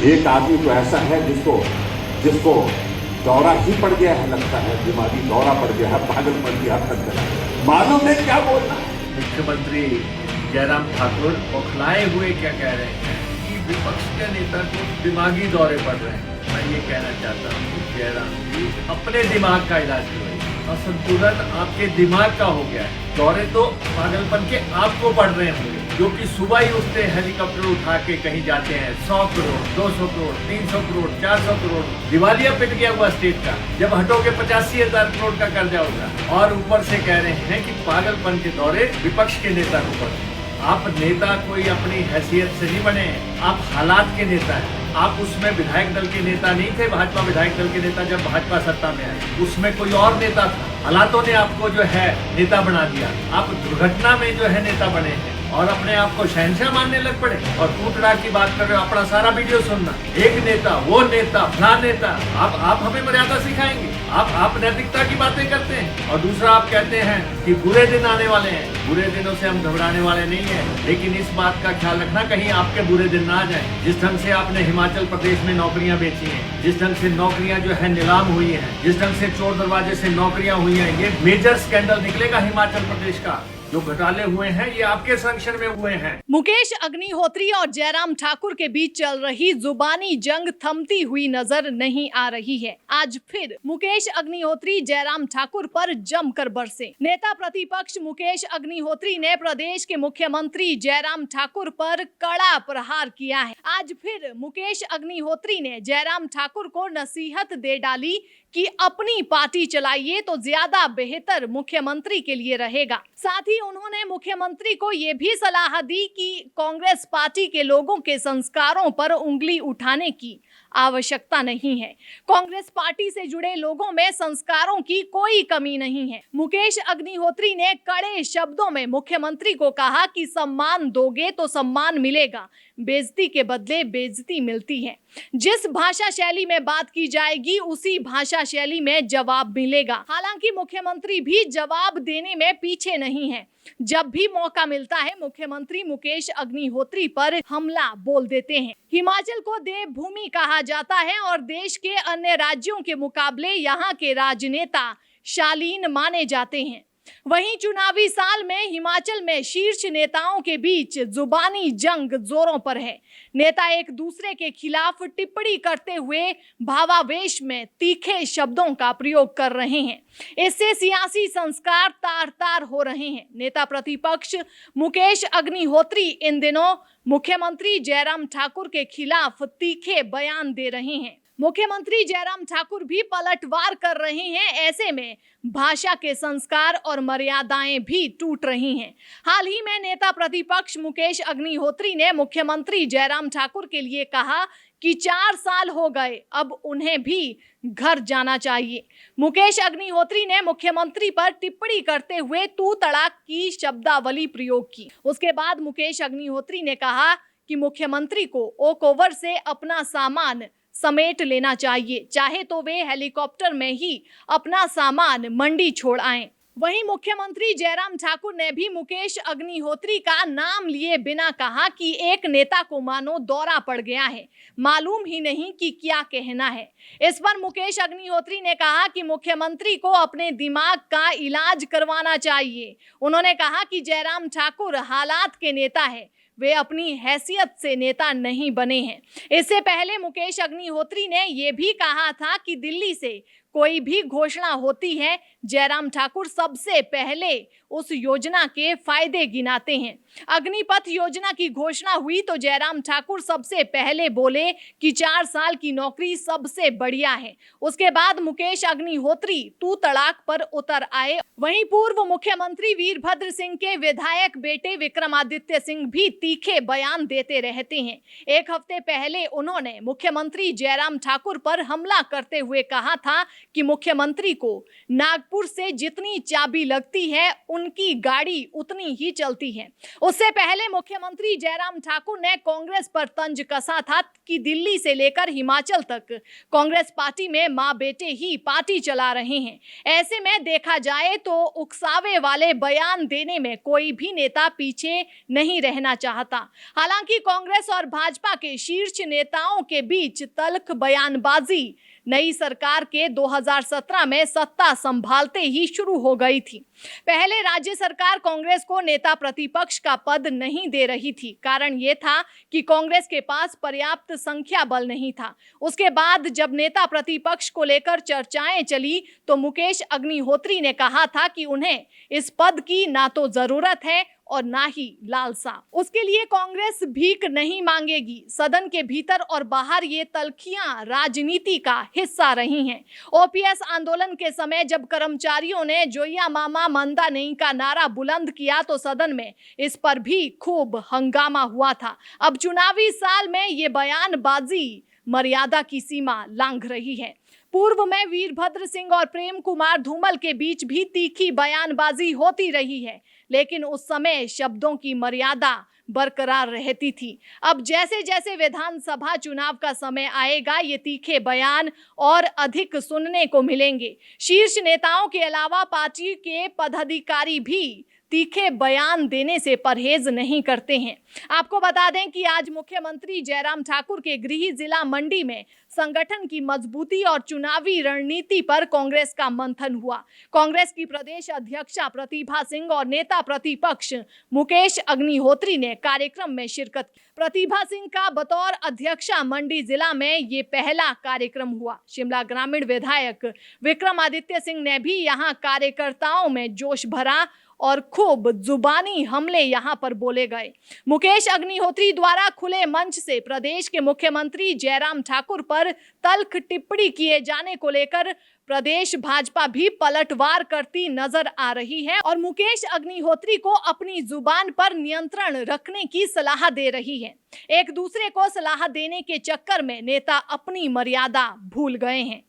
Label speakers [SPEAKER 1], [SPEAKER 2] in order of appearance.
[SPEAKER 1] एक आदमी तो ऐसा है जिसको दौरा ही पड़ गया है, लगता है दिमागी दौरा पड़ गया है, पागलपन की हद तक चला गया। मालूम नहीं क्या बोलना है।
[SPEAKER 2] मुख्यमंत्री जयराम ठाकुर बौखलाए हुए क्या कह रहे हैं कि विपक्ष के नेता को दिमागी दौरे पड़ रहे हैं। मैं ये कहना चाहता हूँ जयराम जी, अपने दिमाग का इलाज करें। असंतुलन आपके दिमाग का हो गया है। दौरे तो पागलपन के आपको पड़ रहे होंगे, जो कि सुबह ही उठते हेलीकॉप्टर उठा के कहीं जाते हैं। 100 करोड़ 200 करोड़ 300 करोड़ 400 करोड़ दिवालिया पिट गया हुआ स्टेट का। जब हटोगे 85,000 करोड़ का कर्जा होगा, और ऊपर से कह रहे हैं कि पागलपन के दौरे विपक्ष के नेता को पड़े। आप नेता कोई अपनी हैसियत से नहीं बने, आप हालात के नेता हैं। आप उसमें विधायक दल के नेता नहीं थे, भाजपा विधायक दल के नेता जब भाजपा सत्ता में आए, उसमें कोई और नेता था। हालातों ने आपको जो है नेता बना दिया। आप दुर्घटना में जो है नेता बने हैं और अपने आप को शहंशाह मानने लग पड़े। और टूटड़ा की बात कर रहे हो, अपना सारा वीडियो सुनना। एक नेता, वो नेता, फला नेता। आप हमें मर्यादा सिखाएंगे? आप नैतिकता की बातें करते हैं। और दूसरा, आप कहते हैं कि बुरे दिन आने वाले हैं। बुरे दिनों से हम घबराने वाले नहीं हैं, लेकिन इस बात का ख्याल रखना कहीं आपके बुरे दिन ना आ जाए। जिस ढंग से आपने हिमाचल प्रदेश में नौकरियां बेची हैं, जिस ढंग से नौकरियां जो है नीलाम हुई हैं, जिस ढंग से चोर दरवाजे से नौकरियां हुई हैं, ये मेजर स्कैंडल निकलेगा हिमाचल प्रदेश का। जो घोटाले हुए हैं ये आपके संरक्षण में हुए हैं।
[SPEAKER 3] मुकेश अग्निहोत्री और जयराम ठाकुर के बीच चल रही जुबानी जंग थमती हुई नजर नहीं आ रही है। आज फिर मुकेश अग्निहोत्री जयराम ठाकुर पर जमकर बरसे। नेता प्रतिपक्ष मुकेश अग्निहोत्री ने प्रदेश के मुख्यमंत्री जयराम ठाकुर पर कड़ा प्रहार किया है। आज फिर मुकेश अग्निहोत्री ने जयराम ठाकुर को नसीहत दे डाली कि अपनी पार्टी चलाइए तो ज्यादा बेहतर मुख्यमंत्री के लिए रहेगा। साथ ही उन्होंने मुख्यमंत्री को ये भी सलाह दी कि कांग्रेस पार्टी के लोगों के संस्कारों पर उंगली उठाने की आवश्यकता नहीं है। कांग्रेस पार्टी से जुड़े लोगों में संस्कारों की कोई कमी नहीं है। मुकेश अग्निहोत्री ने कड़े शब्दों में मुख्यमंत्री को कहा कि सम्मान दोगे तो सम्मान मिलेगा, बेइज्जती के बदले बेइज्जती मिलती है। जिस भाषा शैली में बात की जाएगी उसी भाषा शैली में जवाब मिलेगा। हालांकि मुख्यमंत्री भी जवाब देने में पीछे नहीं है। जब भी मौका मिलता है मुख्यमंत्री मुकेश अग्निहोत्री पर हमला बोल देते हैं। हिमाचल को देवभूमि कहा जाता है और देश के अन्य राज्यों के मुकाबले यहाँ के राजनेता शालीन माने जाते हैं। वहीं चुनावी साल में हिमाचल में शीर्ष नेताओं के बीच जुबानी जंग जोरों पर है। नेता एक दूसरे के खिलाफ टिप्पणी करते हुए भावावेश में तीखे शब्दों का प्रयोग कर रहे हैं। इससे सियासी संस्कार तार तार हो रहे हैं। नेता प्रतिपक्ष मुकेश अग्निहोत्री इन दिनों मुख्यमंत्री जयराम ठाकुर के खिलाफ तीखे बयान दे रहे हैं। मुख्यमंत्री जयराम ठाकुर भी पलटवार कर रहे हैं। ऐसे में भाषा के संस्कार और मर्यादाएं भी टूट रही हैं। हाल ही में नेता प्रतिपक्ष मुकेश अग्निहोत्री ने मुख्यमंत्री जयराम ठाकुर के लिए कहा कि 4 साल हो गए, अब उन्हें भी घर जाना चाहिए। मुकेश अग्निहोत्री ने मुख्यमंत्री पर टिप्पणी करते हुए तू तड़ाक की शब्दावली प्रयोग की। उसके बाद मुकेश अग्निहोत्री ने कहा कि मुख्यमंत्री को ओक ओवर से अपना सामान समेट लेना चाहिए, चाहे तो वे हेलीकॉप्टर में ही अपना सामान मंडी छोड़ आएं। वहीं मुख्यमंत्री जयराम ठाकुर ने भी मुकेश अग्निहोत्री का नाम लिए बिना कहा कि एक नेता को मानो दौरा पड़ गया है, मालूम ही नहीं कि क्या कहना है। इस पर मुकेश अग्निहोत्री ने कहा कि मुख्यमंत्री को अपने दिमाग का इलाज करवाना चाहिए। उन्होंने कहा कि जयराम ठाकुर हालात के नेता है, वे अपनी हैसियत से नेता नहीं बने हैं। इससे पहले मुकेश अग्निहोत्री ने यह भी कहा था कि दिल्ली से कोई भी घोषणा होती है, जयराम ठाकुर सबसे पहले उस योजना के फायदे गिनाते हैं। अग्निपथ योजना की घोषणा हुई तो जयराम ठाकुर सबसे पहले बोले कि 4 साल की नौकरी सबसे बढ़िया है। उसके बाद मुकेश अग्निहोत्री तू तड़ाक पर उतर आए। वहीं पूर्व मुख्यमंत्री वीरभद्र सिंह के विधायक बेटे विक्रमादित्य सिंह भी तीखे बयान देते रहते हैं। एक हफ्ते पहले उन्होंने मुख्यमंत्री जयराम ठाकुर पर हमला करते हुए कहा था कि मुख्यमंत्री को नागपुर से जितनी चाबी लगती है उनकी गाड़ी उतनी ही चलती है। उससे पहले मुख्यमंत्री जयराम ठाकुर ने कांग्रेस पर तंज कसा था कि दिल्ली से लेकर हिमाचल तक कांग्रेस पार्टी में मां बेटे ही पार्टी चला रहे हैं। ऐसे में देखा जाए तो उकसावे वाले बयान देने में कोई भी नेता पीछे नहीं रहना चाहता। हालांकि कांग्रेस और भाजपा के शीर्ष नेताओं के बीच तल्ख बयानबाजी नई सरकार के 2017 में सत्ता संभालते ही शुरू हो गई थी। पहले राज्य सरकार कांग्रेस को नेता प्रतिपक्ष का पद नहीं दे रही थी। कारण यह था कि कांग्रेस के पास पर्याप्त संख्या बल नहीं था। उसके बाद जब नेता प्रतिपक्ष को लेकर चर्चाएं चली तो मुकेश अग्निहोत्री ने कहा था कि उन्हें इस पद की ना तो जरूरत है और ना ही लालसा। उसके लिए कांग्रेस भीख नहीं मांगेगी। सदन के भीतर और बाहर ये तल्खियां राजनीति का हिस्सा रही हैं। ओपीएस आंदोलन के समय जब कर्मचारियों ने जोया मामा मंदा नहीं का नारा बुलंद किया तो सदन में इस पर भी खूब हंगामा हुआ था। अब चुनावी साल में ये बयानबाजी मर्यादा की सीमा लांघ रही है। पूर्व में वीरभद्र सिंह और प्रेम कुमार धूमल के बीच भी तीखी बयानबाजी होती रही है, लेकिन उस समय शब्दों की मर्यादा बरकरार रहती थी। अब जैसे जैसे विधानसभा चुनाव का समय आएगा ये तीखे बयान और अधिक सुनने को मिलेंगे। शीर्ष नेताओं के अलावा पार्टी के पदाधिकारी भी तीखे बयान देने से परहेज नहीं करते हैं। आपको बता दें कि आज मुख्यमंत्री जयराम ठाकुर के गृह जिला मंडी में संगठन की मजबूती और चुनावी रणनीति पर कांग्रेस का मंथन हुआ। कांग्रेस की प्रदेश अध्यक्षा प्रतिभा सिंह और नेता प्रतिपक्ष मुकेश अग्निहोत्री ने कार्यक्रम में शिरकत की। प्रतिभा सिंह का बतौर अध्यक्षा मंडी जिला में ये पहला कार्यक्रम हुआ। शिमला ग्रामीण विधायक विक्रमादित्य सिंह ने भी यहां कार्यकर्ताओं में जोश भरा और खूब जुबानी हमले यहां पर बोले गए। मुकेश अग्निहोत्री द्वारा खुले मंच से प्रदेश के मुख्यमंत्री जयराम ठाकुर पर तल्ख टिप्पणी किए जाने को लेकर प्रदेश भाजपा भी पलटवार करती नजर आ रही है और मुकेश अग्निहोत्री को अपनी जुबान पर नियंत्रण रखने की सलाह दे रही है। एक दूसरे को सलाह देने के चक्कर में नेता अपनी मर्यादा भूल गए हैं।